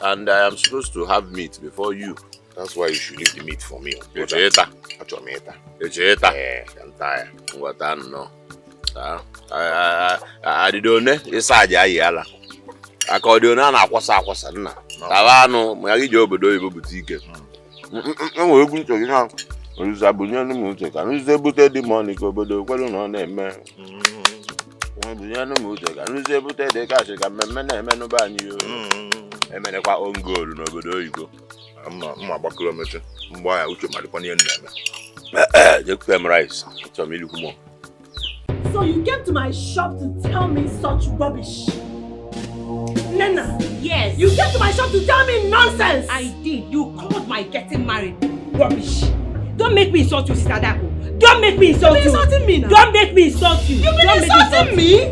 and I am supposed to have meat before you. That's why you should leave the meat for me. Echeta. Echeta. What I know. I didn't Isaja Yala. According to Aquasa na. Tavano, my job do boutique. We're going to know. Zabunya no music. And who's able to the money go but the well on them man. No music. And who's able to the cash can men ban you. And men are own goal, no good you go. I'm not my kilometer. Why I would my money and them. Just them rice. Tell me look more. So you came to my shop to tell me such rubbish? Nena? Yes. You came to my shop to tell me nonsense? I did. You called my getting married rubbish. Don't make me insult you, Sister Dako. Don't make me insult you. You've been insulting me now. Don't make me insult you. You've been insulting me?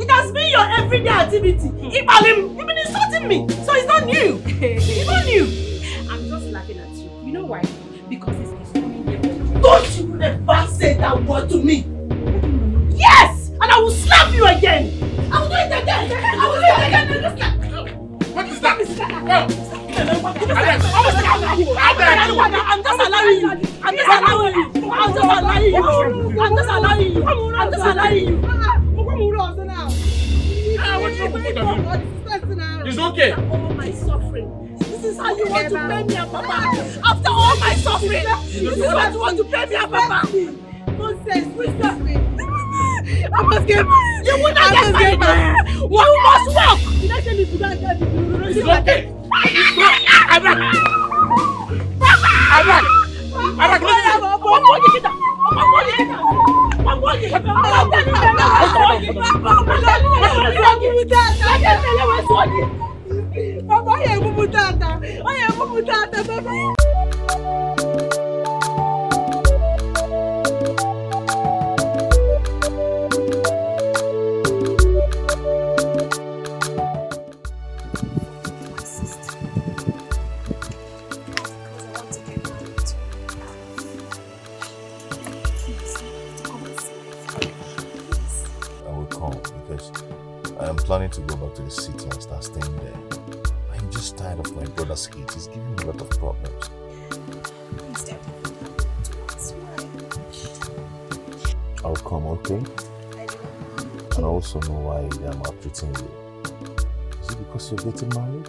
It has been your everyday activity. Ibalim, you've been insulting me. So it's not new. It's not new. I'm just laughing at you. You know why? Because it's coming here. Don't you ever say that word to me. Yes! And I will slap you again. I will do it again. I will do it again. What is that? I'm just allowing you. I'm just allowing you. I'm just allowing you. I'm just allowing you. I'm just allowing you. It's okay. After all my suffering, this is how you want to pay me and Papa. After all my suffering, this is what you want to pay me and Papa. Nonsense. I must get married. You will not get married. You must walk. Did I tell you to go and get married? It's okay. Planning to go back to the city and start staying there. I'm just tired of my brother's heat. It's giving me a lot of problems. I'll come, okay? And I also know why I'm maltreating you. Is it because you're getting married?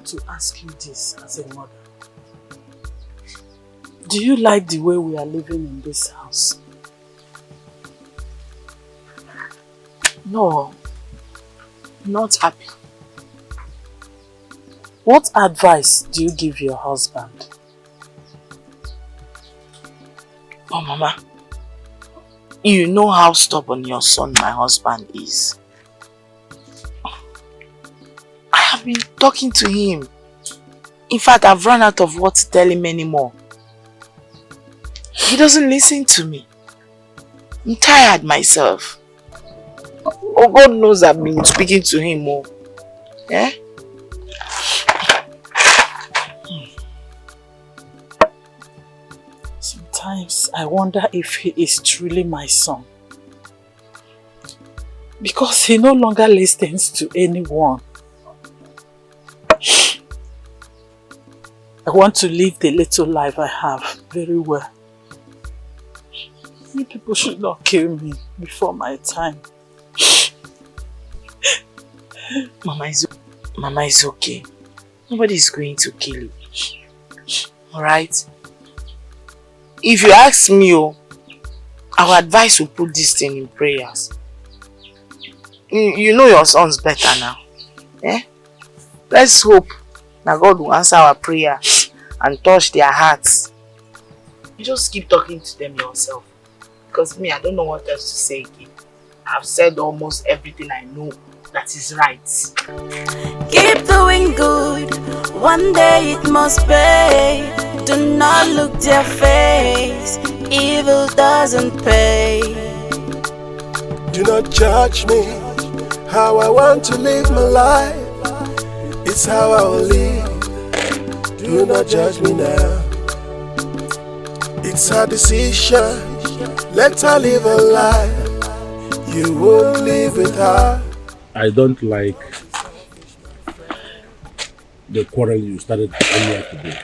To ask you this as a mother. Do you like the way we are living in this house? No, not happy. What advice do you give your husband? Oh, Mama, you know how stubborn your son, my husband, is. I've been talking to him. In fact, I've run out of what to tell him anymore. He doesn't listen to me. I'm tired myself. Oh, God knows I've been speaking to him more. Yeah? Sometimes I wonder if he is truly my son. Because he no longer listens to anyone. I want to live the little life I have very well. You people should not kill me before my time. Mama is okay. Nobody is going to kill you. Alright? if you ask me, our advice will put this thing in prayers. You know your sons better now. Eh? Let's hope that God will answer our prayer and touch their hearts. You just keep talking to them yourself. Because me, I don't know what else to say again. I've said almost everything I know that is right. Keep doing good, one day it must pay. Do not look their face, evil doesn't pay. Do not judge me, how I want to live my life. It's how I will live. Do not judge me now. It's her decision, let her live her life. You won't live with her. I don't like the quarrel you started earlier today.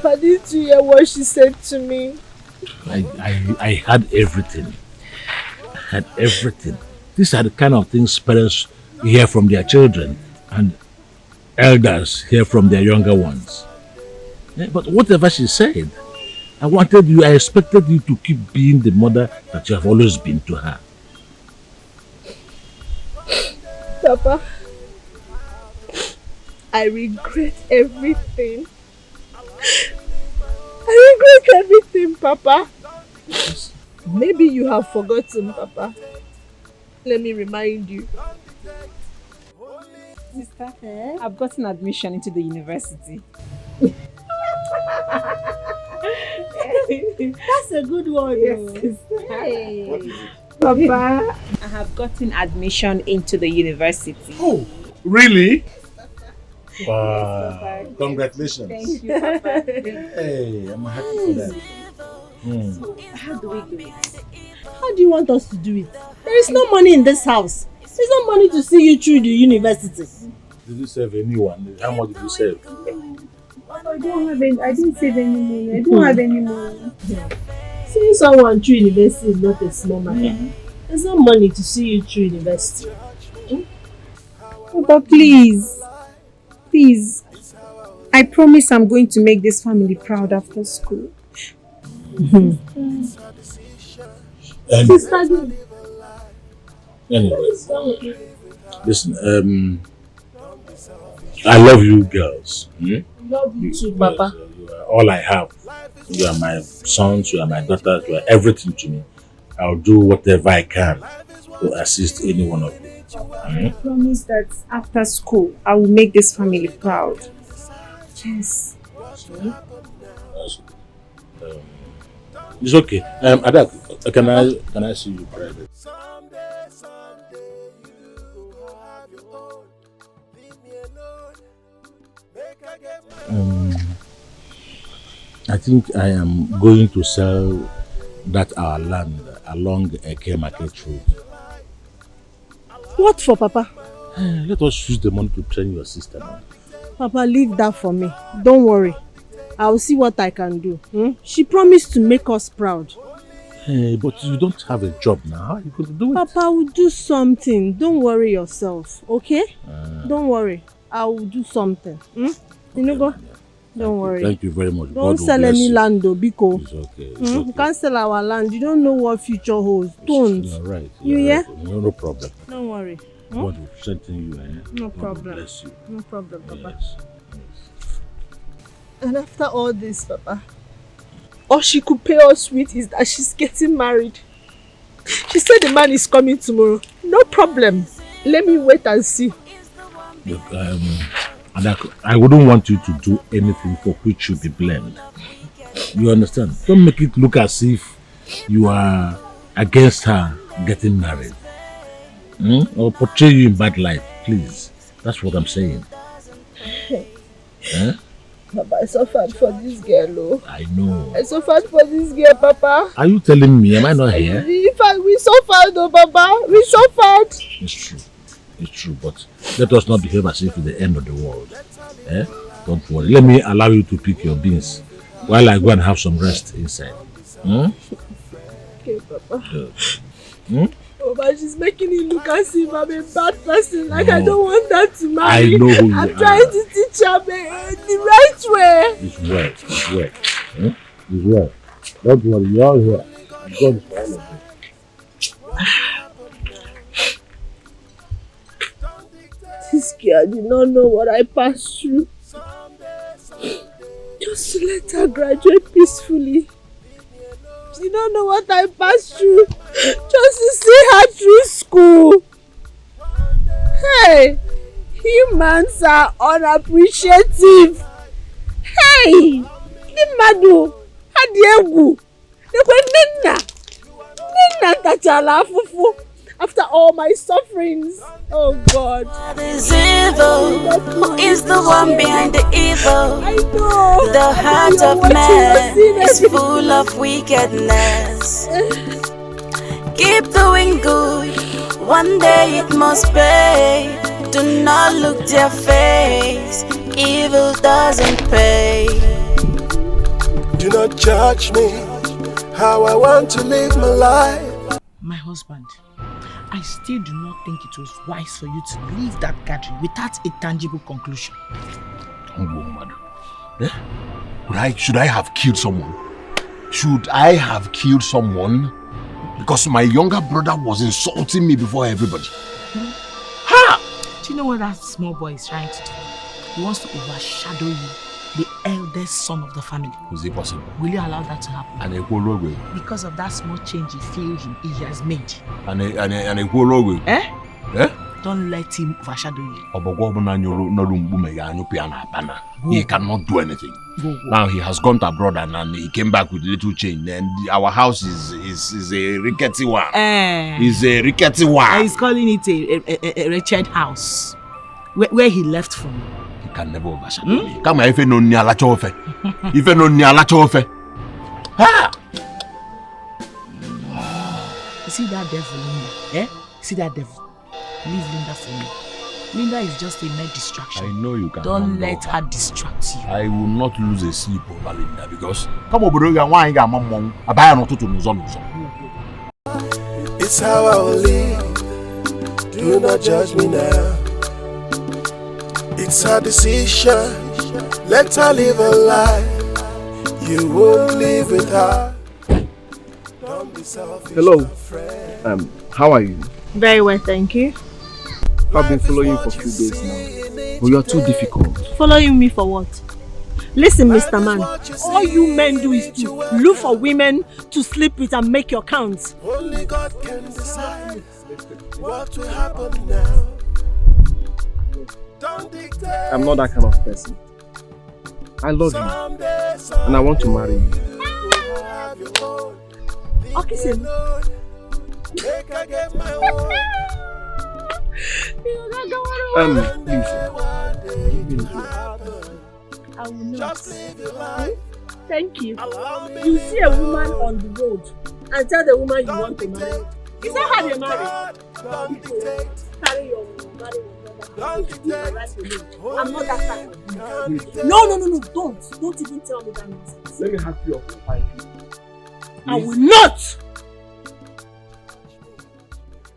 But did you hear what she said to me? I had everything. I had everything. These are the kind of things parents hear from their children and elders hear from their younger ones. But whatever she said, I expected you to keep being the mother that you have always been to her. Papa, I regret everything. I regret everything, Papa. Maybe you have forgotten, Papa. Let me remind you. Sister, I've gotten admission into the university. That's a good one. Yes, sister. Hey. What is it? Papa, I have gotten admission into the university. Oh, really? Wow. Congratulations. Thank you, Papa. Hey, I'm happy for that. So, how do we do it? How do you want us to do it? There is no money in this house. There's no money to see you through the university. Did you save anyone? How much did you save? I didn't save any money. I don't have any money. Seeing someone through university is not a small matter. There's no money to see you through university. Papa, please. Please. I promise I'm going to make this family proud after school. Anyway, listen, I love you girls. Love you too, Papa. You are all I have. You are my sons, you are my daughters, you are everything to me. I'll do whatever I can to assist any one of you. I promise that after school, I will make this family proud. Yes. It's okay. Adak, can I see you private? I think I am going to sell that our land along Eke Market Road. What for, Papa? Let us use the money to train your sister now. Papa, leave that for me. Don't worry. I will see what I can do. She promised to make us proud. Hey, but you don't have a job now. How are you going to do it? Papa, I will do something. Don't worry yourself, okay? Don't worry. I will do something. You know, go. Don't worry. Thank you very much. Don't sell any land, though, Biko. It's okay. It's okay. You can't sell our land. You don't know what future holds. Don't. You're right. You hear? Right. No problem. Don't worry. God will strengthen you. No God problem. Bless you. No problem, Papa. Yes. And after all this, Papa, all she could pay us with is that she's getting married. She said the man is coming tomorrow. No problem. Let me wait and see. Look, I wouldn't want you to do anything for which you'll be blamed. You understand? Don't make it look as if you are against her getting married. Or portray you in bad light, please. That's what I'm saying. Papa, I suffered for this girl, oh. I know. I suffered for this girl, Papa. Are you telling me? Am I not here? In fact, we suffered, oh, Papa. We suffered. It's true. It's true, but let us not behave as if it's the end of the world. Don't worry. Let me allow you to pick your beans while I go and have some rest inside. Okay, Papa. Good. know, but she's making it look as if I'm a bad person. Like I don't want her to marry. I know who you I'm are. trying to teach her the right way. It's well. It's well. Huh? It's well. Don't worry, you're all here. God is for all of us. This girl did not know what I passed through. Just to let her graduate peacefully. She don't know what I passed through. Just to see her through school. Hey, humans are unappreciative. Hey, Nimadu, Adiegu, Nina Tachala Fufu. After all my sufferings, oh God. What is evil? Who is the one behind the evil? I know. The heart of man is full of wickedness. Keep doing good, one day it must pay. Do not look their face, evil doesn't pay. Do not judge me, how I want to live my life. My husband, I still do not think it was wise for you to leave that gathering without a tangible conclusion. Should I have killed someone? Should I have killed someone? Because my younger brother was insulting me before everybody. Ha! Do you know what that small boy is trying to do? He wants to overshadow you, the eldest son of the family. Is it possible? Will you allow that to happen? And a Kwologwe. Because of that small change he feels he has made. And a Kwologwe. Eh? Eh? Don't let him overshadow you. He cannot do anything. Now he has gone abroad and he came back with little change. And our house is a rickety one. It's a rickety one. He's calling it a wretched house. Where he left from. He can never overshadow me. Come on, if you know Nyala Chofe. If you know Nyala Chofe. Ha! You see that devil, Linda? Eh? See that devil? Leave Linda for me. Linda is just a mere distraction. I know you can. Don't let her distract you. I will not lose a sleep over Linda because come on, why you got mom? I buy not to It's how I will live. Do not judge me now. It's her decision. Let her live her life. You won't live with her. Don't be selfish. Hello. How are you? Very well, thank you. I've been following you for a few days now. But you're too difficult. Following me for what? Listen, Mr. Man, all you men do is to look for women to sleep with and make your counts. Only God can decide what will happen now. Don't dictate. I'm not that kind of person. I love you and I want to marry you. Okay, sir. Please. I will not. Thank you. You see a woman on the road and tell the woman you want to marry. Is that how they marry? Carry your marry. I'm not that kind of woman. No, don't even tell me that nonsense. Let me have you up for 5 minutes. I will not.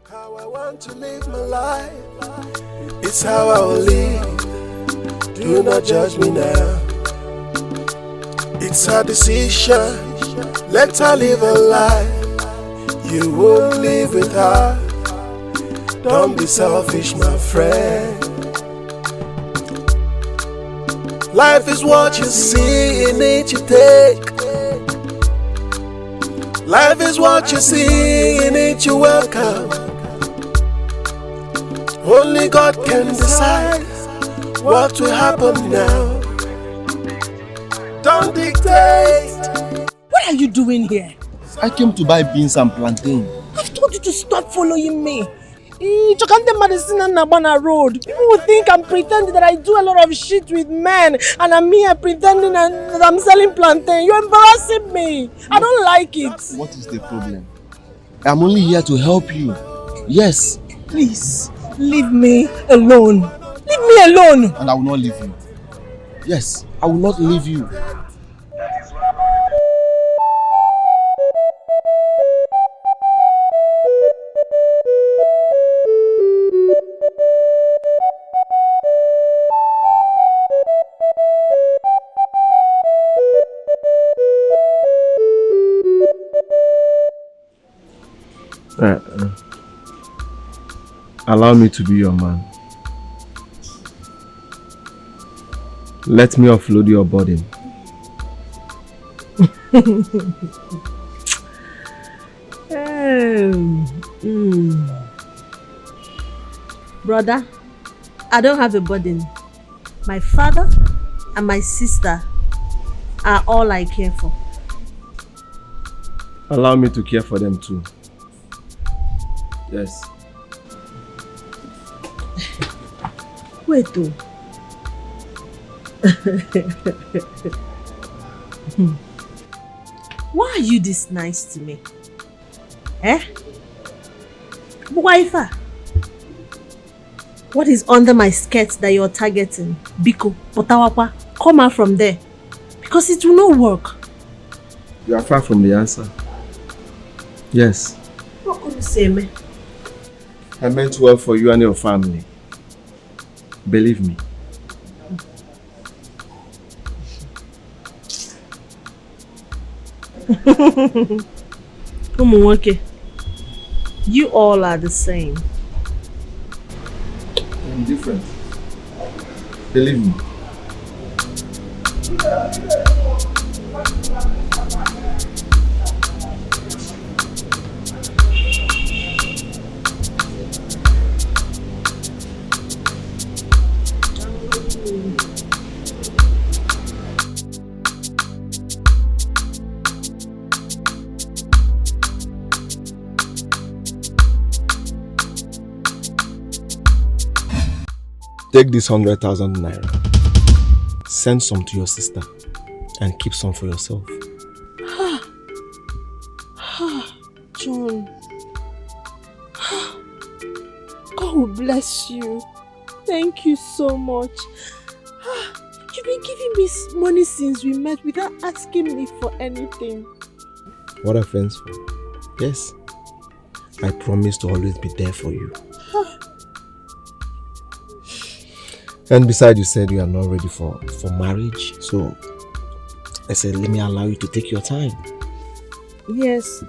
How I want to live my life. It's how I will live. Do not judge me now. It's her decision. Let her live her life. You won't live with her. Don't be selfish, my friend. Life is what you see, in it you take. Life is what you see, in it you welcome. Only God can decide what will happen now. Don't dictate. What are you doing here? I came to buy beans and plantain. I've told you to stop following me. Chokante medicine on Nabana Road. People will think I'm pretending that I do a lot of shit with men and I'm here pretending that I'm selling plantain. You're embarrassing me. I don't like it. What is the problem? I'm only here to help you. Yes. Please, leave me alone. Leave me alone. And I will not leave you. Yes, I will not leave you. That is why. Allow me to be your man. Let me offload your burden. Brother, I don't have a burden. My father and my sister are all I care for. Allow me to care for them too. Yes. Wait though. Why are you this nice to me? Eh? Wifa, what is under my skirt that you're targeting? Biko, Potawapa, come out from there. Because it will not work. You are far from the answer. Yes. What could you say, me? I meant well for you and your family. Believe me. You all are the same. I'm different. Believe me. Take this 100,000 naira. Send some to your sister and keep some for yourself. John. God will bless you. Thank you so much. You've been giving me money since we met without asking me for anything. What are friends for? Yes. I promise to always be there for you. And besides, you said you are not ready for marriage. So I said, let me allow you to take your time. Yes.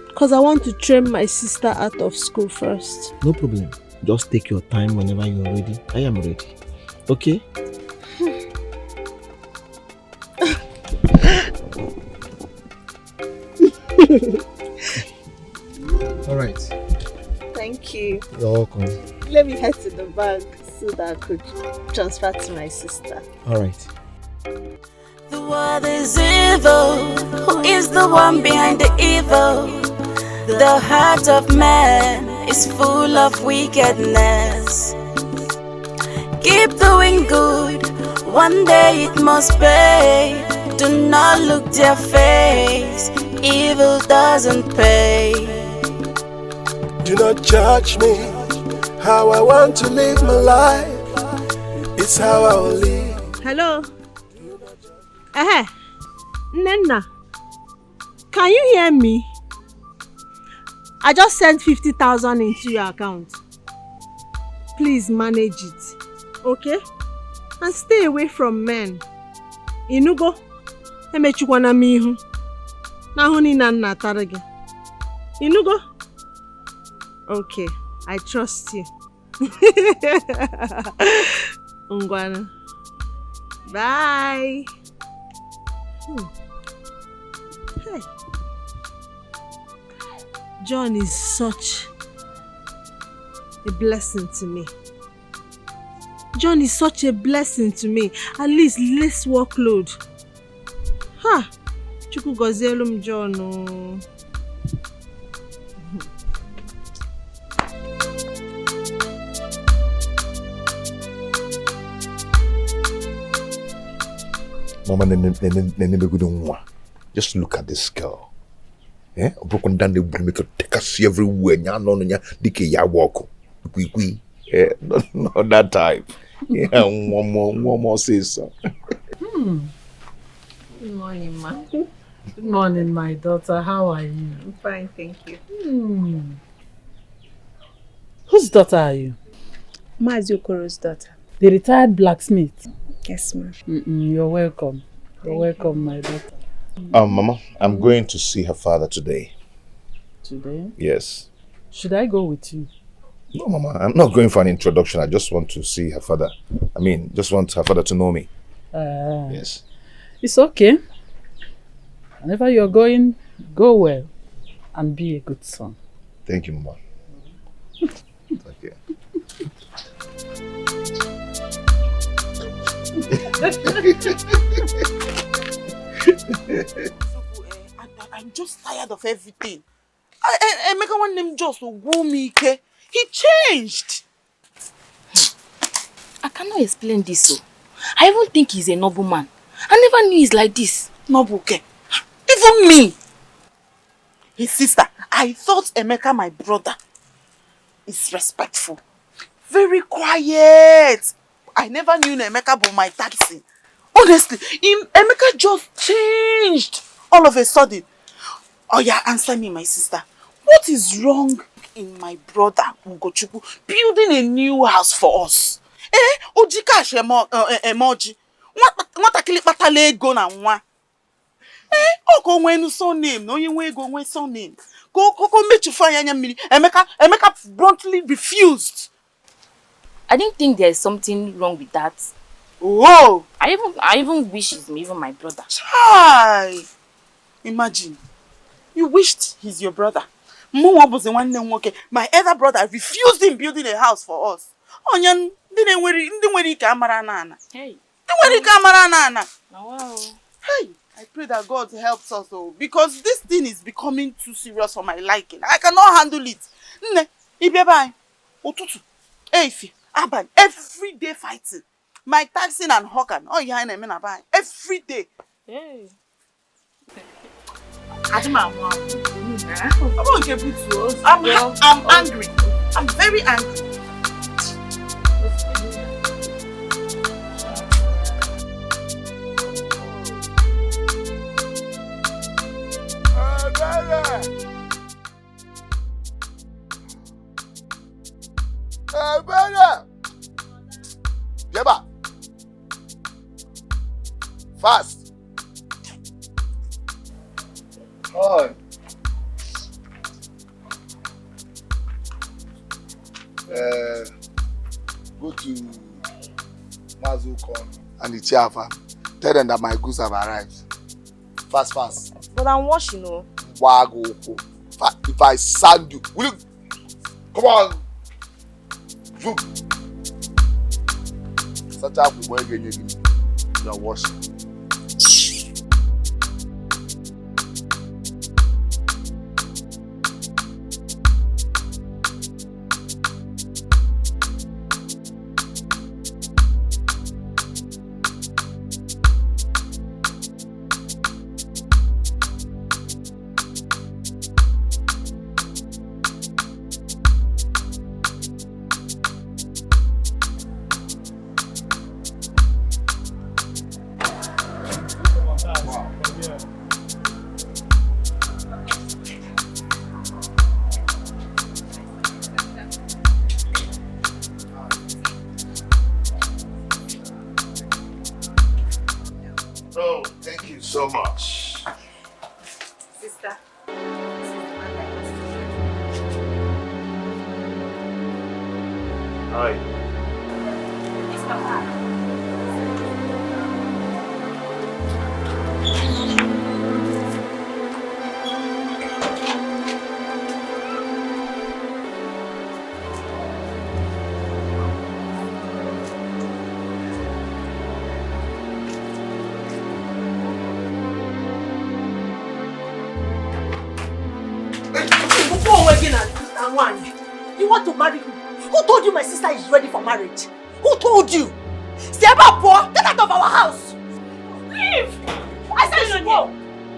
Because I want to train my sister out of school first. No problem. Just take your time whenever you are ready. I am ready. Okay? All right. Thank you. You're welcome. Let me head to the bank so that I could transfer to my sister. All right. The world is evil. Who is the one behind the evil? The heart of man is full of wickedness. Keep doing good. One day it must pay. Do not look their face. Evil doesn't pay. Do not judge me. How I want to live my life. It's how I will live. Hello. Nena. Can you hear me? I just sent 50,000 into your account. Please manage it. Okay? And stay away from men. Inugo. Emechukwana mihu. Na huni na nna tarage. Inugo. Okay, I trust you. Ungwana. Bye. Hey. John is such a blessing to me. John is such a blessing to me. At least less workload. Ha! Chuku gozelum John. Oh. Mama, just look at this girl. Eh? Broken down the women make her take us everywhere. Dikeh ya walk. Not that type. Yeah, one more says so. Good morning, ma. Good morning, my daughter. How are you? I'm fine, thank you. Whose daughter are you? Mazukoro's daughter. The retired blacksmith. Yes, ma'am. You're welcome. You're welcome, my daughter. Mama, I'm going to see her father today. Today? Yes. Should I go with you? No, Mama, I'm not going for an introduction. I just want to see her father. I mean, just want her father to know me. Yes. It's okay. Whenever you're going, go well and be a good son. Thank you, Mama. Okay. I'm just tired of everything. Emeka want them just to go me. He changed. I cannot explain this. So I even think he's a noble man. I never knew he's like this. Noble, okay? Even me. His sister. I thought Emeka, my brother, is respectful. Very quiet. I never knew Emeka but my taxi. Honestly, Emeka just changed all of a sudden. Oh yeah, answer me, my sister. What is wrong in my brother Ugochukwu building a new house for us? Oji cash emoji. What akili patale ego na nwa. Oko nwenu surname, no yenwe ego nwe surname. Go make you find anya mmiri. Emeka bluntly refused. I didn't think there's something wrong with that. Oh! I even wish he's even my brother. Hi! Imagine. You wished he's your brother. My elder brother refused him building a house for us. Onyan didn't worry camera nana. Hey. Wow. Hey, I pray that God helps us all because this thing is becoming too serious for my liking. I cannot handle it. Every day fighting. My taxing and Hokan. Oh yeah, every day. Hey. I'm angry. I'm very angry. Jeba. Fast. Hi. Go to Mazukon and the Chiafa. Tell them that my goods have arrived. Fast. But I'm washing, oh. Wago. If I sand you, will you? Come on. Look. Such a way you're washing. Oh, thank you so much. Sister. Hi. You want to marry who? Who told you my sister is ready for marriage? Who told you? Seba poor, get out of our house! Leave! I said you go!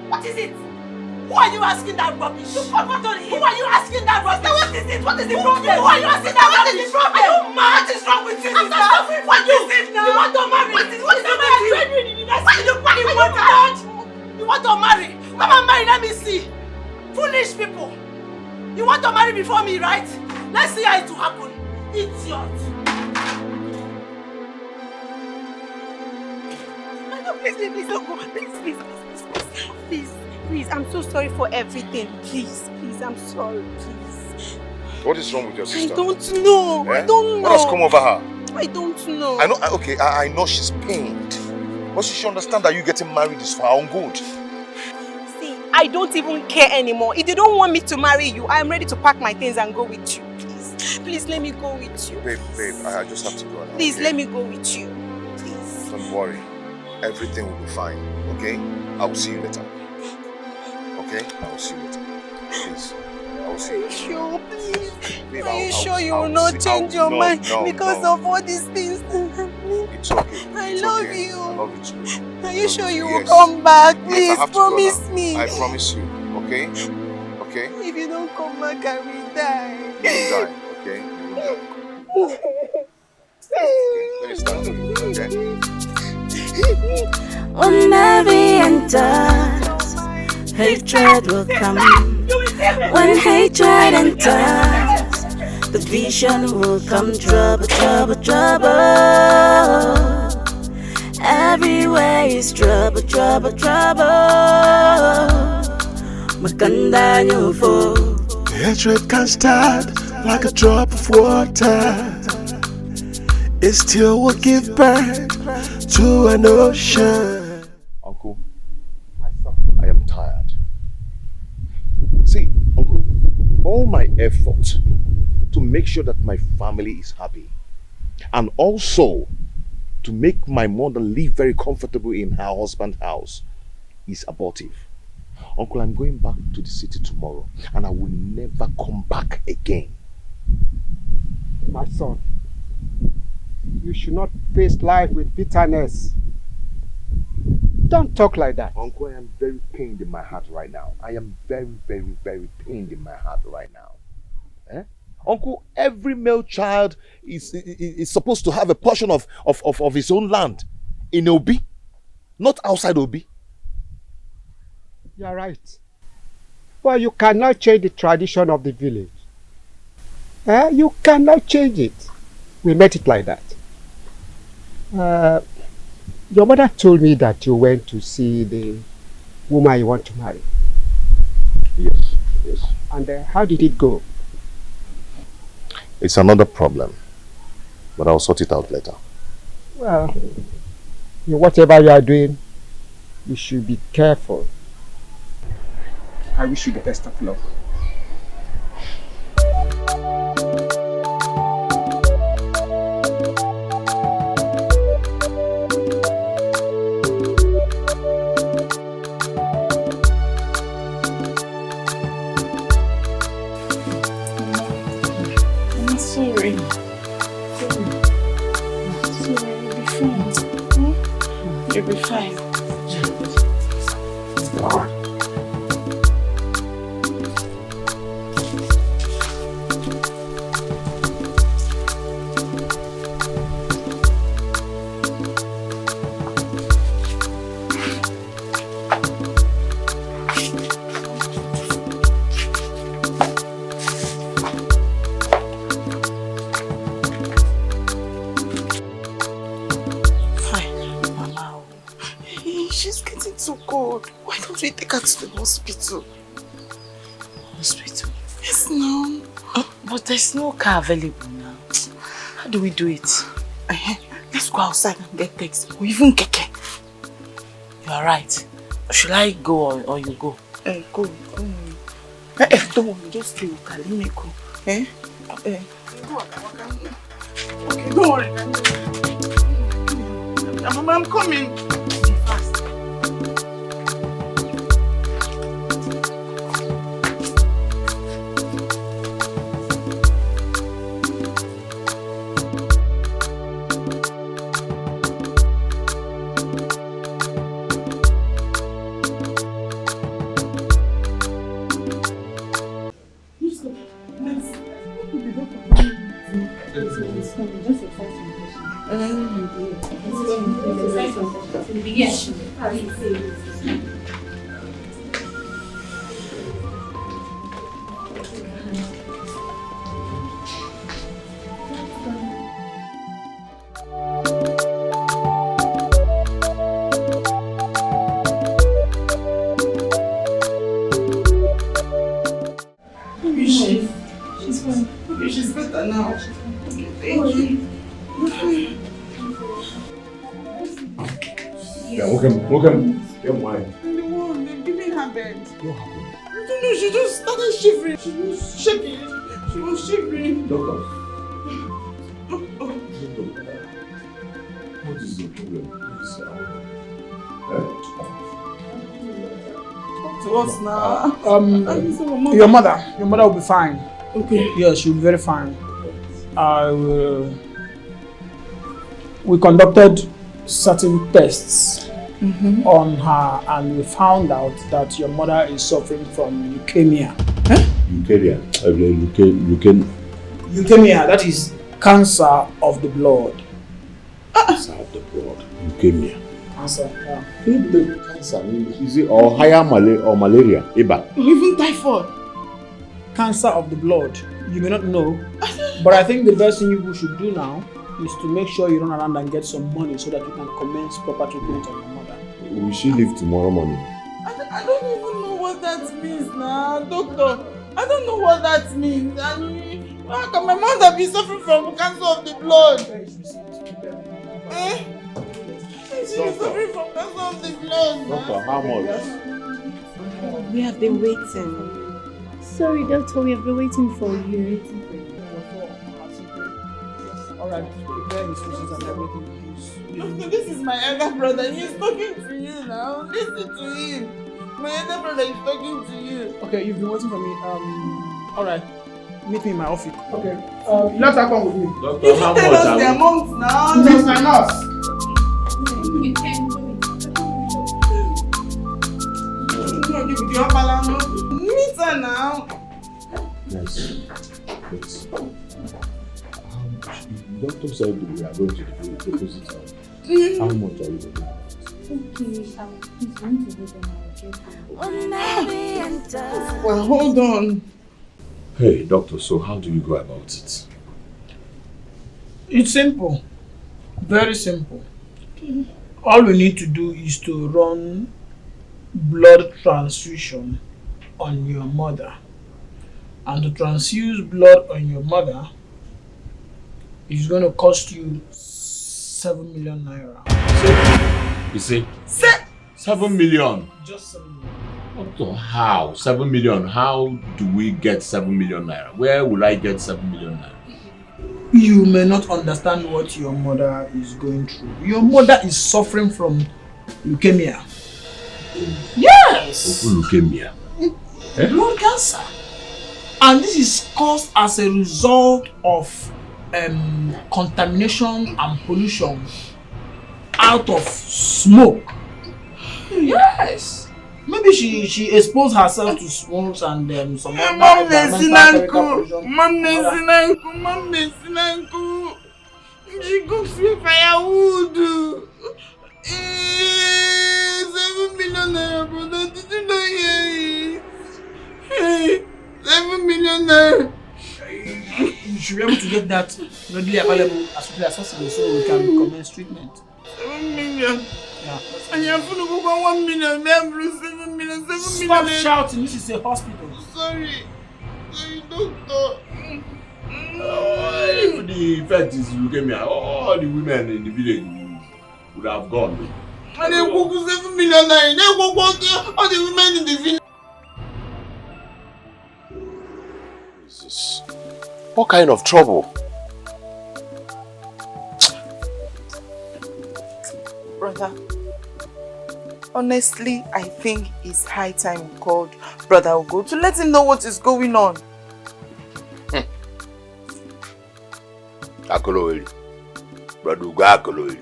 What is it? Who are you asking that rubbish? You forgot on him! Who are you asking that rubbish? What is it? What is the problem? Who are you asking that rubbish? What is the problem? Are you mad? What is wrong with you? I'm not suffering for you! You want to marry? What is wrong with you? You want to marry? Come and marry, let me see! Foolish people! You want to marry before me, right? Let's see how it will happen. Idiot! Please don't go. Please, I'm so sorry for everything. Please, I'm sorry, please. What is wrong with your sister? I don't know. I don't know. What has come over her? I don't know. I know. Okay, I know she's pained, but she should understand that you getting married is for her own good. See, I don't even care anymore. If you don't want me to marry you, I am ready to pack my things and go with you. Please let me go with you. Babe, I just have to go now. Please, okay? let me go with you. Please. Don't worry. Everything will be fine, okay? I will see you later. Okay? I will see you later. Please. I will see you later. Sure, please. Babe, Are you sure you will not change your mind because of all these things? It's okay. I It's love okay. you. I love you too. Are you sure you will come back? Please, Yes, I have to promise go now. me. I promise you, okay? Okay? If you don't come back, I will die. You will die, okay? You will die. Okay, let me start doing it, okay? When envy enters, hatred will come. When hatred enters, the vision will come. Trouble, trouble, trouble. Everywhere is trouble, trouble, trouble. Makanda nyufo. Hatred can start like a drop of water. It still will give birth to an ocean. Uncle, I am tired. See, Uncle, all my effort to make sure that my family is happy and also to make my mother live very comfortable in her husband's house is abortive. Uncle, I'm going back to the city tomorrow and I will never come back again. My son, you should not face life with bitterness. Don't talk like that. Uncle, I am very pained in my heart right now. I am very, very, very pained in my heart right now. Eh? Uncle, every male child is supposed to have a portion of his own land in Obi, not outside Obi. You are right. But you cannot change the tradition of the village. You cannot change it. We met it like that. Your mother told me that you went to see the woman you want to marry. Yes, yes. And how did it go? It's another problem, but I'll sort it out later. Well, in whatever you are doing, you should be careful. I wish you the best of luck. You'll be fine. We take her to the hospital. Hospital? Yes, no. But there's no car available now. How do we do it? Let's go outside and get taxi. Or even Keke. You are right. Should I go or you go? Go. Don't worry, just stay with her. Let me go. Okay, don't worry. Mama, I'm coming. Be fast. She's fine. Okay, she's better now. Okay, thank you. Yeah, welcome. Come on. No, they're giving her bed. What happened? I don't know, she just started shivering. She was shaking. She was shivering. Doctor. What is the problem? To us now. Your mother will be fine. Okay. Yes, she'll be very fine. We conducted certain tests on her, and we found out that your mother is suffering from leukemia. Leukemia. Leukemia, that is cancer of the blood. Cancer of the blood. Leukemia. Cancer, yeah. The cancer, is it or higher malaria? Iba. Even typhoid. Cancer of the blood. You may not know, but I think the best thing you should do now is to make sure you run around and get some money so that you can commence proper treatment on your mother. Will she leave tomorrow morning? I don't even know what that means now, doctor. I don't know what that means. How can my mother be suffering from cancer of the blood? She's suffering from cancer of the blood. Doctor, how much? We have been waiting. Sorry, doctor, we have been waiting for you. Alright, prepare his wishes and everything. Doctor, this is my elder brother. He's talking to you now. Listen to him. My elder brother is talking to you. Okay, you've been waiting for me. Alright, meet me in my office. Okay. Let her come with me. Doctor, how much? Tell us the amount now. Yes, my nurse. Meet her now. Yes. Doctor said we are going to deposit her. How much are you going to do? Okay, he's going to do them. Well, hold on. Hey, doctor, so how do you go about it? It's simple. Very simple. All we need to do is to run blood transfusion on your mother. And to transfuse blood on your mother is going to cost you 7 million naira. You see? 7 million? Just 7 million. Doctor, how? 7 million? How do we get 7 million naira? Where will I get 7 million naira? You may not understand what your mother is going through. Your mother is suffering from leukemia. Yes! Leukemia? Blood cancer. And this is caused as a result of contamination and pollution out of smoke. Yes. Maybe she exposed herself to smokes and some other environmental pollution. She cooks with firewood. 7 million naira, brother. Did you not hear it? Hey, 7 million naira. You should be able to get that readily available as quickly as possible so we can commence treatment. 7 million. Yeah. And you're going to go 1 million. 7 million. 7 Stop million. shouting. This is a hospital. Sorry, doctor. If the effect is leukemia, all the women in the village would have gone. And they cook 7 million naira. They cook all the women in the village. Jesus. What kind of trouble? Brother, honestly, I think it's high time we called Brother Ugo to let him know what is going on. Akoloweli. Brother Ugo Akoloweli.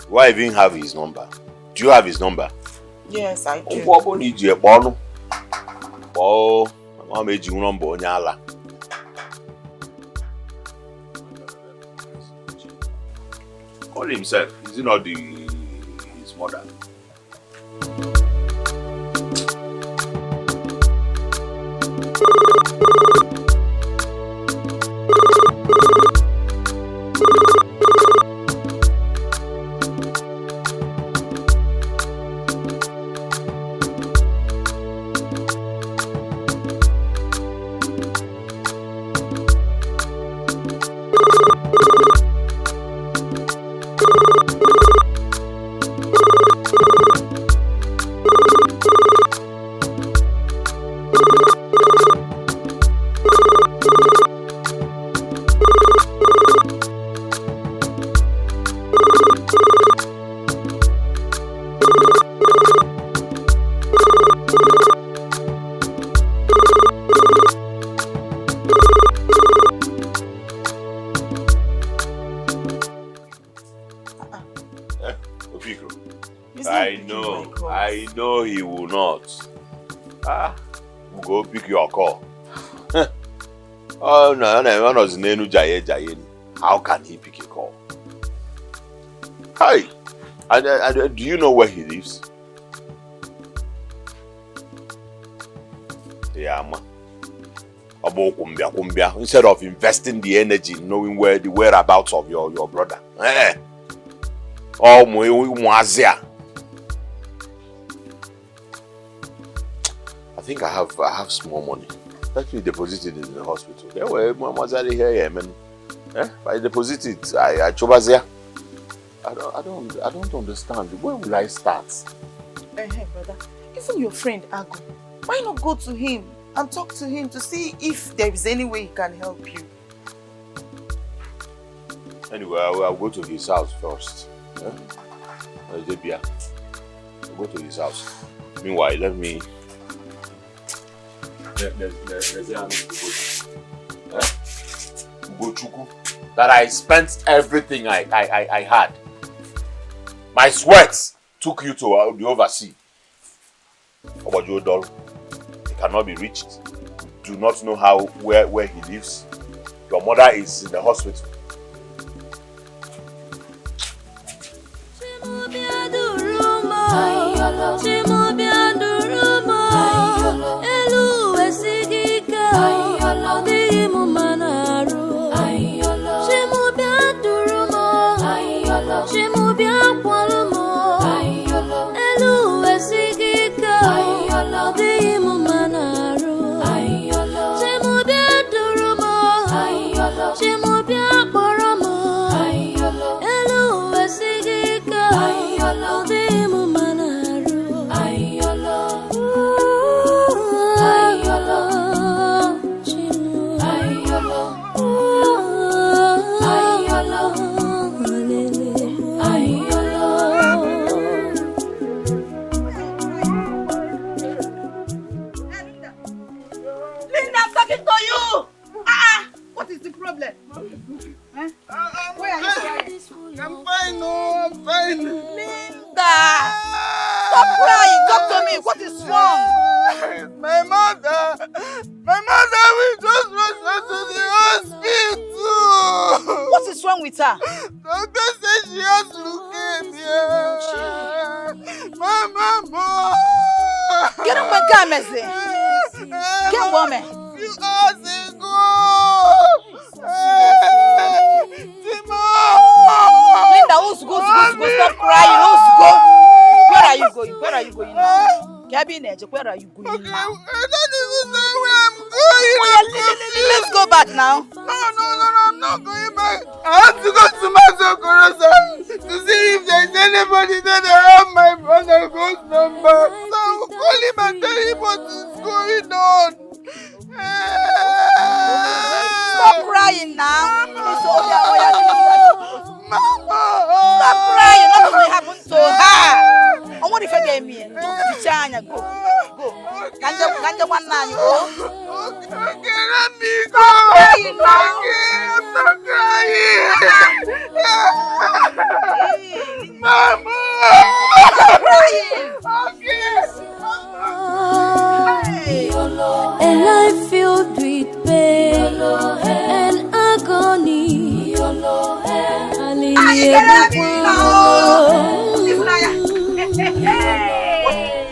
Why even have his number? Do you have his number? Yes, I do. Call himself. Is he not his mother? I know he will not. We'll go pick your call. Oh no. How can he pick a call? Hey, do you know where he lives? Yeah, man. Instead of investing the energy in knowing where the whereabouts of your brother. Oh, I think I have small money. Let me deposit it in the hospital. Yeah, well, here, man. If I deposit it, I there. I don't understand. Where will I start? Hey, brother. Even your friend Ago, why not go to him and talk to him to see if there is any way he can help you? Anyway, I'll go to his house first. I'll go to his house. Meanwhile, let me. That I spent everything I had. My sweat took you to the overseas. About your doll, it cannot be reached. Do not know where he lives. Your mother is in the hospital. Doctor said she has leukemia. Mama. Get up and come, Messi. Get woman. You are single. Linda, who's go? Stop crying. Who's go? Where are you going? Where are you going now? Cabinet, where are you going now? I don't even know where I'm going. Let's go back now. No, I'm not going back. I have to go to Mazokorosa to see if there's anybody that have my brother goes number. So I will call him and tell him what is going on. Stop crying now. Mama! Stop crying. Nothing will happen to her. I want if I get me. Go. Ganja one now. Okay, let me go. Stop crying now. I'm not crying. Mama! Stop crying. A life filled with pain and agony.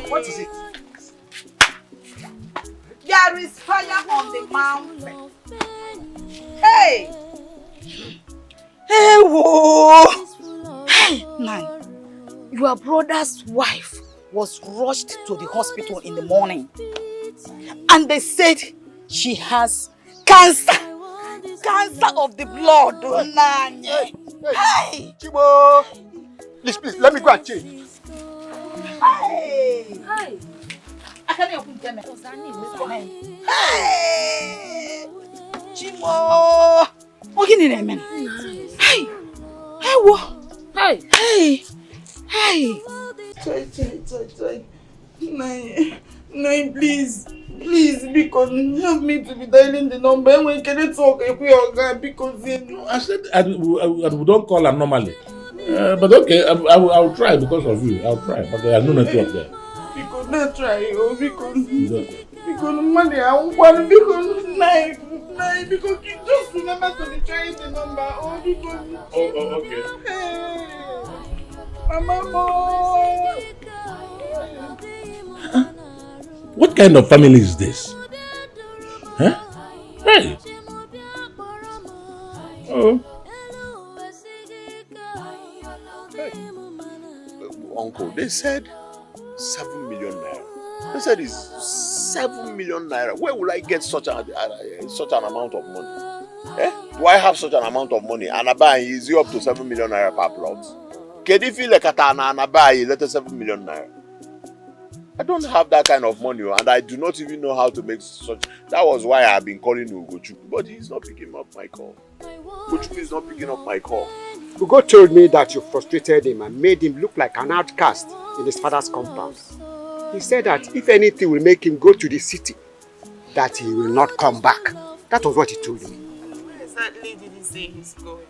What is it? There is fire on the mountain. Hey! Hey, whoa! Hey, man. Your brother's wife was rushed to the hospital in the morning. And they said she has cancer. Cancer of the blood. Hey! Chibo! Please, let me go and change. Hey! I can't help him. Hey! Chibo! What in the man? Hey! Hey, what? Hey! Hey! Hey! Try. No, please, because help me to be dialing the number. And when can I talk if we are going because I said I don't call her normally. But okay, I'll try because of you. I'll try, but there are no network there. We could not try, because money, I want because nine, because you just remember to be trying the number. Okay. Mama. What kind of family is this? Huh? Hey. Oh. Hey. Uncle, they said 7 million naira. They said it's 7 million naira. Where will I get such an amount of money? Eh? Do I have such an amount of money? And I buy is it up to 7 million naira per plot? Can you feel like and I buy let 7 million naira? I don't have that kind of money, and I do not even know how to make such. That was why I've been calling Ugochukwu, but he's not picking up my call. Ugochukwu is not picking up my call. Ugo told me that you frustrated him and made him look like an outcast in his father's compound. He said that if anything will make him go to the city, that he will not come back. That was what he told me. Where exactly did he say he's going?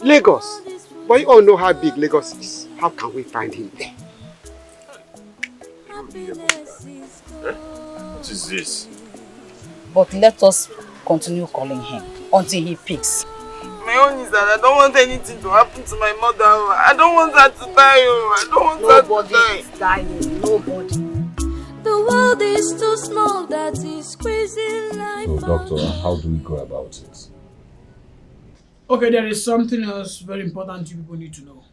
Lagos. But you all know how big Lagos is. How can we find him there? What is this? But let us continue calling him until he picks. My own is that I don't want anything to happen to my mother. I don't want her to die. I don't want her to die. Is dying. Nobody. The world is too small, that is crazy life. So, doctor, how do we go about it? Okay, there is something else very important you people need to know.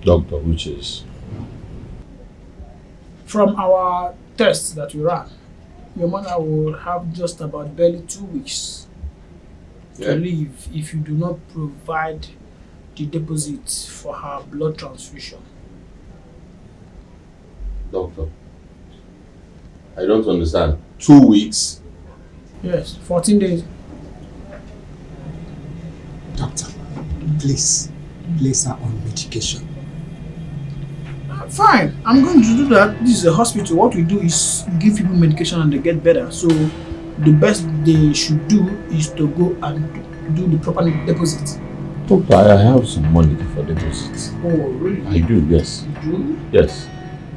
Doctor, which is? From our tests that we ran, your mother will have just about barely 2 weeks to live if you do not provide the deposit for her blood transfusion. Doctor, I don't understand. 2 weeks? Yes, 14 days. Doctor, please place her on medication. Fine, I'm going to do that. This is a hospital. What we do is give people medication and they get better. So the best they should do is to go and do the proper deposit. Doctor, I have some money for deposits. Oh, really? I do, yes. You do? Yes.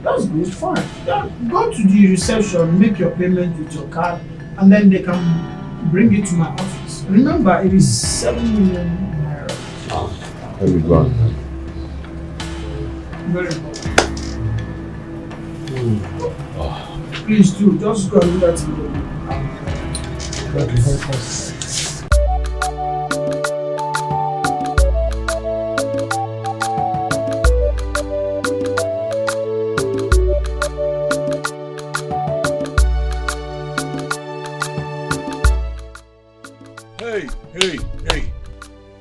That's good, fine. Yeah, go to the reception, make your payment with your card, and then they can bring it to my office. Remember, it is 7 million naira. Let me go on. Very important. Please do, just go and do that in Hey.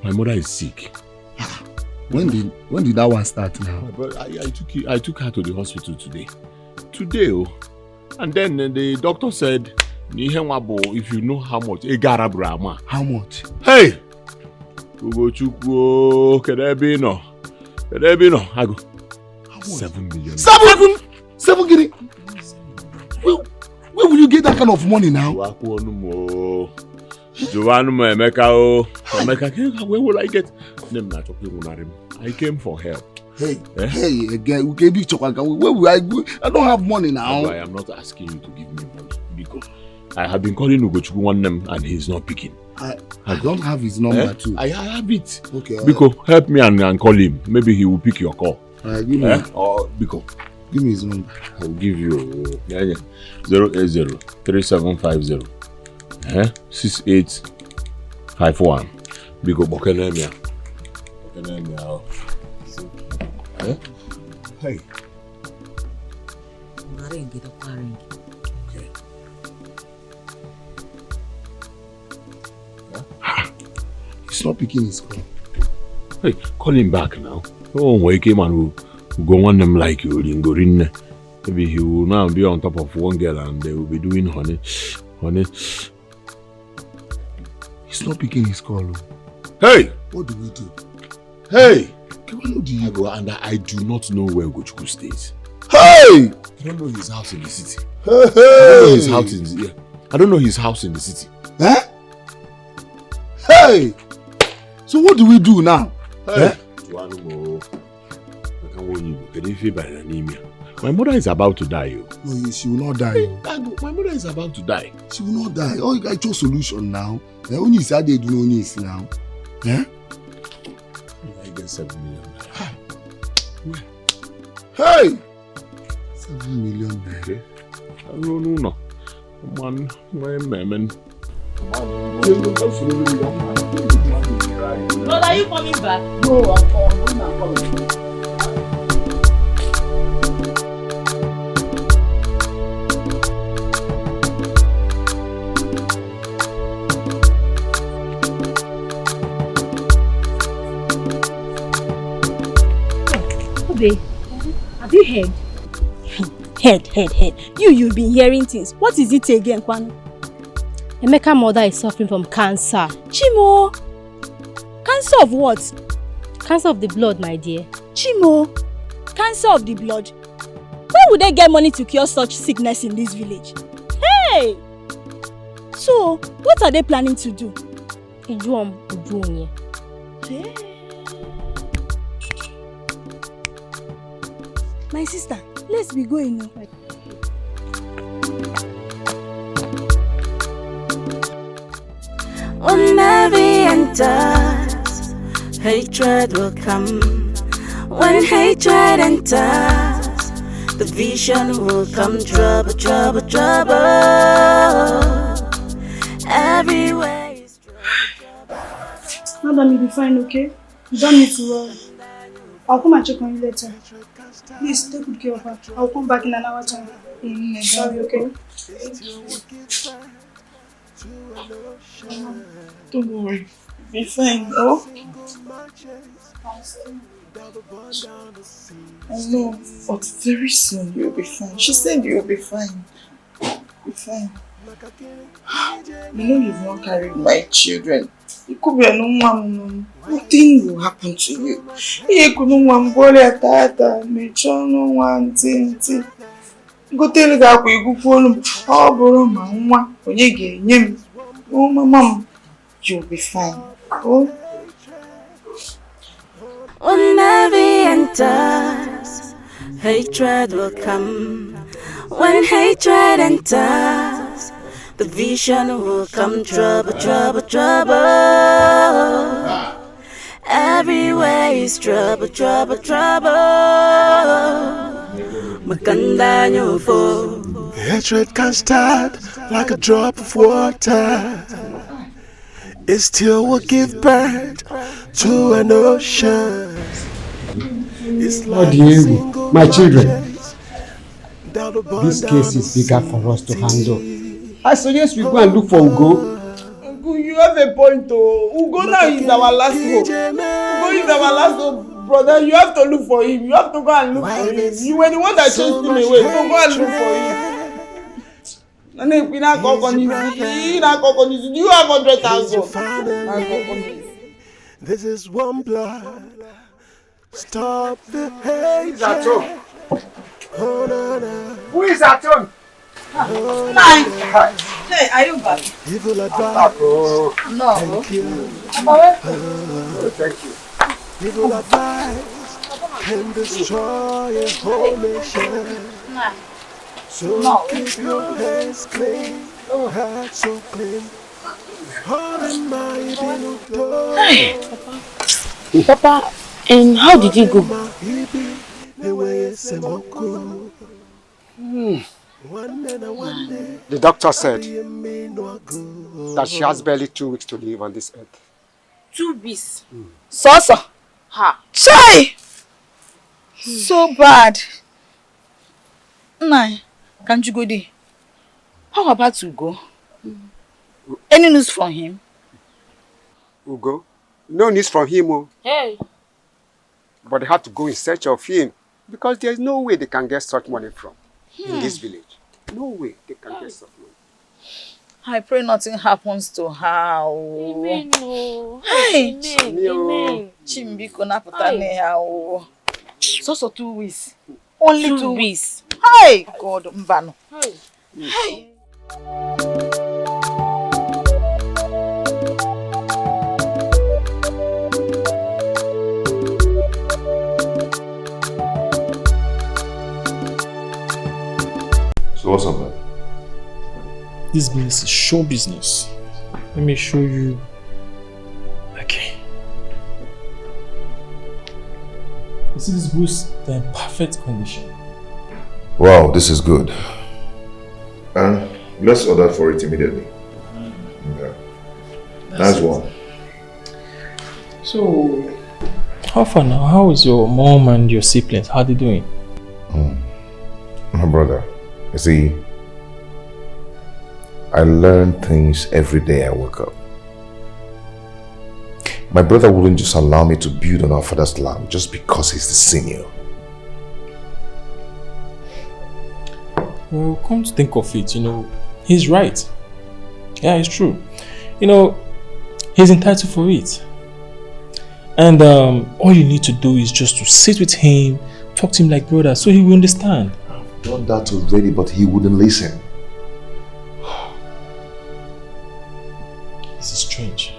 My mother is sick. When did that one start now? But I took her to the hospital today. And then the doctor said, if you know how much, how much? Hey! Ugochukwu, Kedebino. I go. 7 million. 7 guinea? Where will you get that kind of money now? Emeka, where will I get? I came for help. Hey, again, where will I go? I don't have money now. I am not asking you to give me money because I have been calling Ugochukwu one name and he's not picking. I don't have his number too. I have it. Okay. Biko, help me and call him. Maybe he will pick your call. Give me. Or Biko, give me his number. I will give you 080-3750 6851. Biko, Bokenemia. Hey. Okay. He's not picking his call. Hey, call him back now. Oh, wake him and we'll go on them like you. Maybe he will now be on top of one girl and they will be doing honey. He's not picking his call. Hey! What do we do? Hey! And I do not know where Ugochukwu stays. Hey! I don't know his house in the city. Hey! I don't know his house in the city. Huh? Hey! So what do we do now? Hey! My mother is about to die. No, she will not die. My mother is about to die. She will not die. Oh, I chose solution now. Only said they do no needs now. Yeah? I get 7 million. Where? Hey! 7 million. Okay. No. Man. But are you coming back? No, I'm coming. Obe, have you heard? Head. You've been hearing things. What is it again, Kwanu? Emeka's mother is suffering from cancer. Chimo! Cancer of what? Cancer of the blood, my dear. Chimo! Cancer of the blood? Where would they get money to cure such sickness in this village? Hey! So, what are they planning to do? Hey. My sister, let's be going now. When envy enters, hatred will come. When hatred enters, the vision will come. Trouble. Everywhere is trouble. Madam, you'll be fine, okay? You don't need to worry. I'll come and check on you later. Please take good care of her. I'll come back in an hour time. Sorry, okay? Don't worry. Be fine, oh? I know, but very soon you'll be fine. She said you'll be fine. Be fine. You know you've not carried my children. It could be a no one. Nothing will happen to you. You could no one worry at that. No one thing. Go tell her that we go for them. Oh, bro, mama. When you get him, oh, my mom, you'll be fine. Oh. When envy enters, hatred will come. When hatred enters, the vision will come. Trouble. Everywhere is trouble. Makanda nyofo. Hatred can start like a drop of water. It still will give birth to an ocean. It's like Diego, my children, this case is bigger for us to handle. I suggest we go and look for Ugo. Uncle, you have a point, oh. Ugo now is our last hope. Ugo is our last hope, brother. You have to look for him. You have to go and look for him. You were the one that chased him away, so go and look for him. You have 100,000. This is one blood. Stop the hate. Who's at home? Who is at home? Hey, are you back? Evil advice. No. Thank you. Evil advice can destroy a whole nation. So keep your hands clean, heart so clean. Papa, and how did he go? The doctor said that she has barely 2 weeks to live on this earth. 2 weeks. So. Ha. Chai! So bad. Nah, can't you go there? How about Ugo? Any news from him? Ugo? No news from him. Oh. Hey. But they have to go in search of him because there's no way they can get such money from in this village. No way they can get such money. I pray nothing happens to her. Amen. Hey, Amen. Chimbiko na putane ha. So 2 weeks. Only 2 weeks. Hey, God, mbano. Hey. this business is show business. Let me show you. Okay. You see these boots? They're in perfect condition. Wow, this is good. And let's order for it immediately. Yeah. Nice one. So, how far now? How is your mom and your siblings? How are they doing? My brother, you see, I learn things every day I wake up. My brother wouldn't just allow me to build on our father's land just because he's the senior. Well, come to think of it, he's right. Yeah, it's true. He's entitled for it. And all you need to do is just to sit with him, talk to him like brother, so he will understand. I've done that already, but he wouldn't listen. This is strange.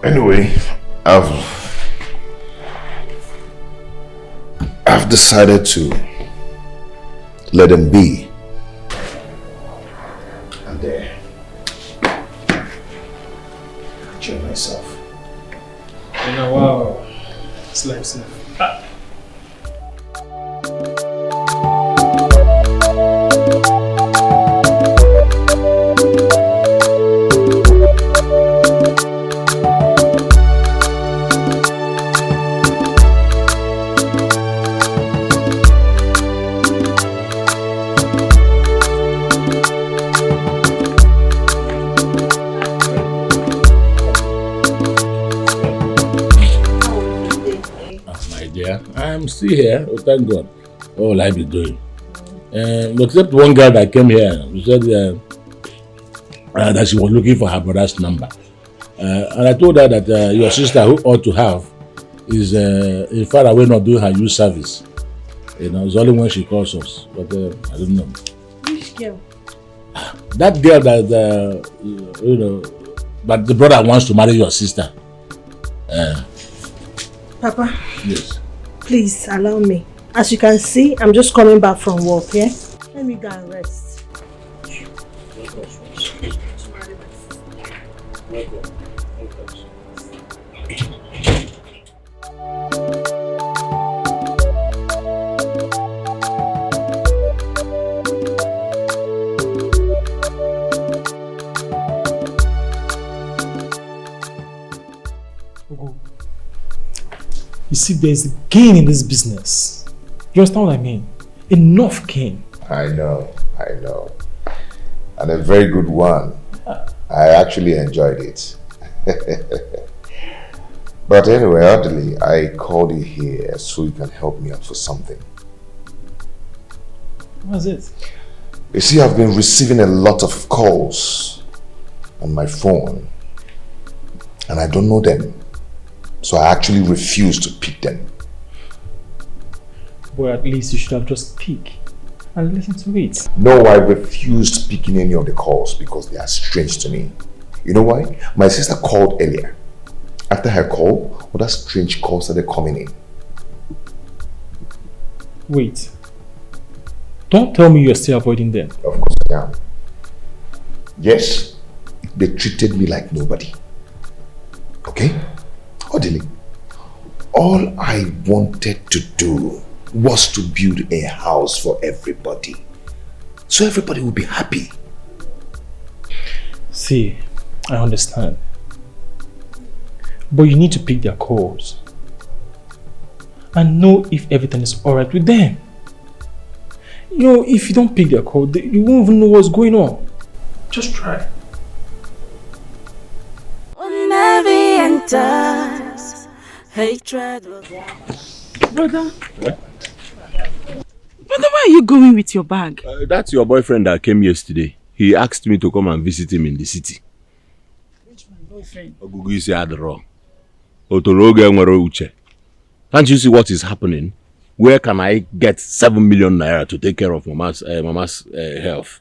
Anyway, I've decided to let him be. And there. Enjoy myself. Wow. It's like stuff. I'm still here, thank God. What will I be doing? Except one girl that came here, who said that she was looking for her brother's number. And I told her that your sister, who ought to have, is far away not doing her youth service. It's only when she calls us. But I don't know. Which girl? That girl that, but the brother wants to marry your sister. Papa? Yes. Please allow me. As you can see, I'm just coming back from work, yeah? Let me go and rest. You see, there's gain in this business. You understand what I mean? Enough gain. I know. And a very good one. I actually enjoyed it. But anyway, Audley, I called you here so you can help me out for something. What's it? You see, I've been receiving a lot of calls on my phone and I don't know them. So I actually refuse to pick them. Boy, at least you should have just picked and listened to it. No, I refused picking any of the calls because they are strange to me. You know why? My sister called earlier. After her call, other strange calls started coming in. Wait. Don't tell me you're still avoiding them. Of course I am. Yes, they treated me like nobody. Okay? Audley, all I wanted to do was to build a house for everybody. So everybody will be happy. See, I understand. But you need to pick their calls and know if everything is alright with them. If you don't pick their call, you won't even know what's going on. Just try. Hatred. Brother? Brother, where are you going with your bag? That's your boyfriend that came yesterday. He asked me to come and visit him in the city. Which my boyfriend? Ogugu is wrong. Can't you see what is happening? Where can I get 7 million naira to take care of Mama's health?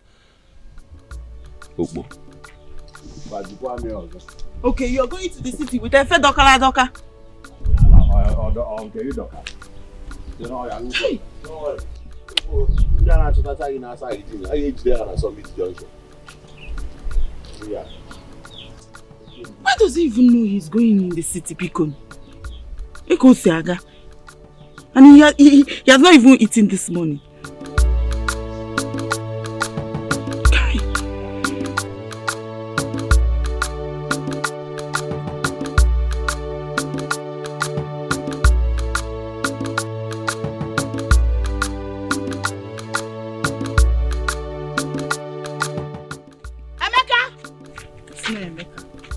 Okay, you're going to the city with a fed doka. Hey. Why does he even know he's going in the city, Pikon? Eko Siaga. And he has not even eaten this morning.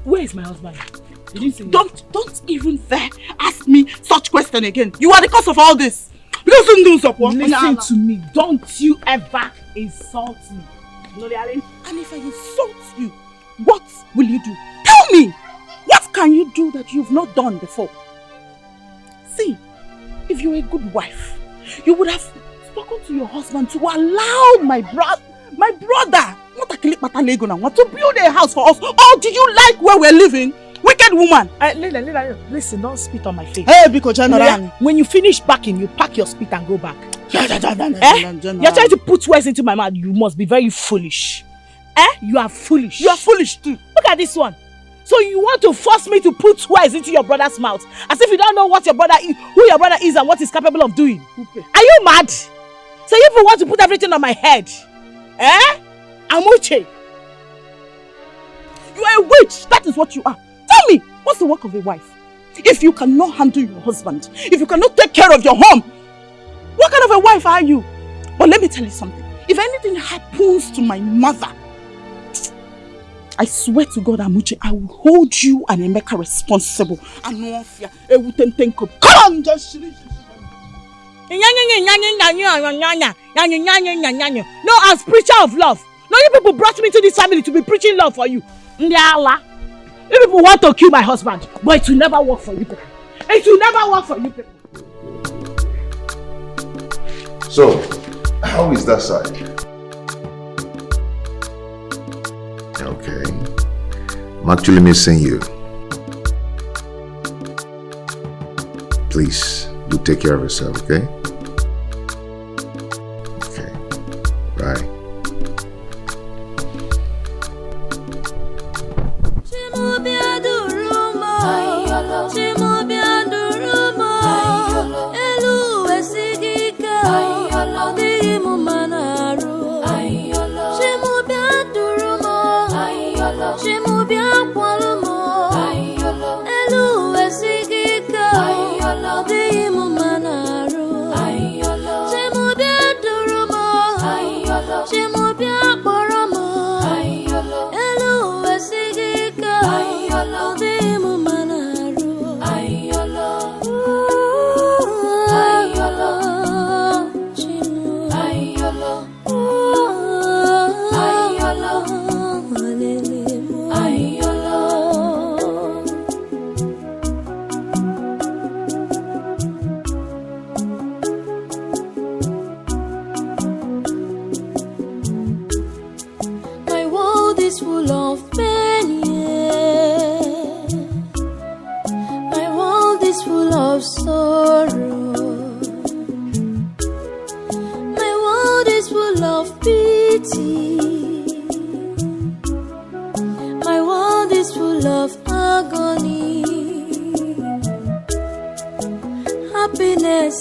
Where is my husband? You didn't say Don't even dare ask me such question again. You are the cause of all this. Because listen to me. Don't you ever insult me. And if I insult you, what will you do? Tell me! What can you do that you've not done before? See, if you're a good wife, you would have spoken to your husband to allow my brother, to build a house for us. Or do you like where we're living? Wicked woman! Listen, don't spit on my face. Hey, because General, when you finish packing, you pack your spit and go back. You're trying to put words into my mouth. You must be very foolish. You are foolish. You are foolish too. Look at this one. So you want to force me to put words into your brother's mouth, as if you don't know what your brother is, who your brother is, and what he's capable of doing. Are you mad? So you even want to put everything on my head? Amuche. You are a witch. That is what you are. Tell me, what's the work of a wife? If you cannot handle your husband, if you cannot take care of your home, what kind of a wife are you? But let me tell you something. If anything happens to my mother, I swear to God, Amuche, I will hold you and Emeka responsible. Come on, just no, as preacher of love. No, you people brought me to this family to be preaching love for you. You people want to kill my husband, but it will never work for you people. It will never work for you people. So, how is that side? Okay. I'm actually missing you. Please, do take care of yourself, okay? Okay. Bye.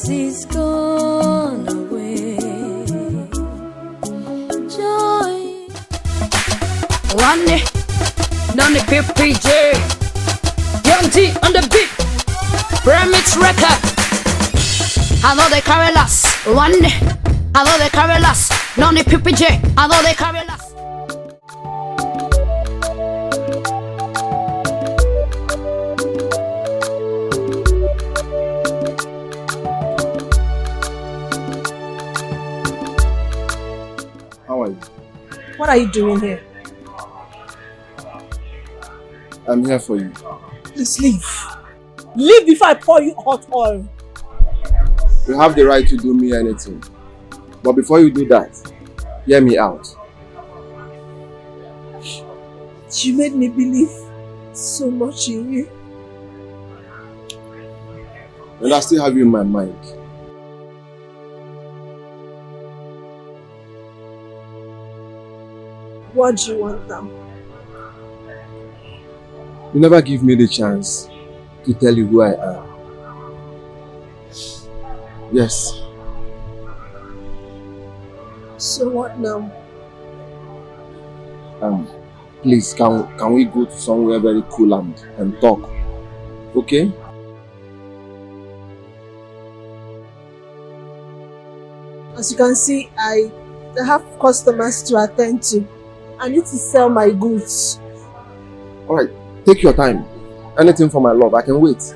Is gone away. Joy. One day, none of PPJ. Young T on the beat. Remix record. I know they carry last. One day, I know they carry last. None of PPJ. I know they carry last. What are you doing here? I'm here for you. Please leave. Leave before I pour you hot oil. You have the right to do me anything. But before you do that, hear me out. You made me believe so much in you. And I still have you in my mind. What do you want now? You never give me the chance to tell you who I am. Yes. So what now? Please, can we go to somewhere very cool and talk? Okay? As you can see, I have customers to attend to. I need to sell my goods. Alright, take your time. Anything for my love, I can wait.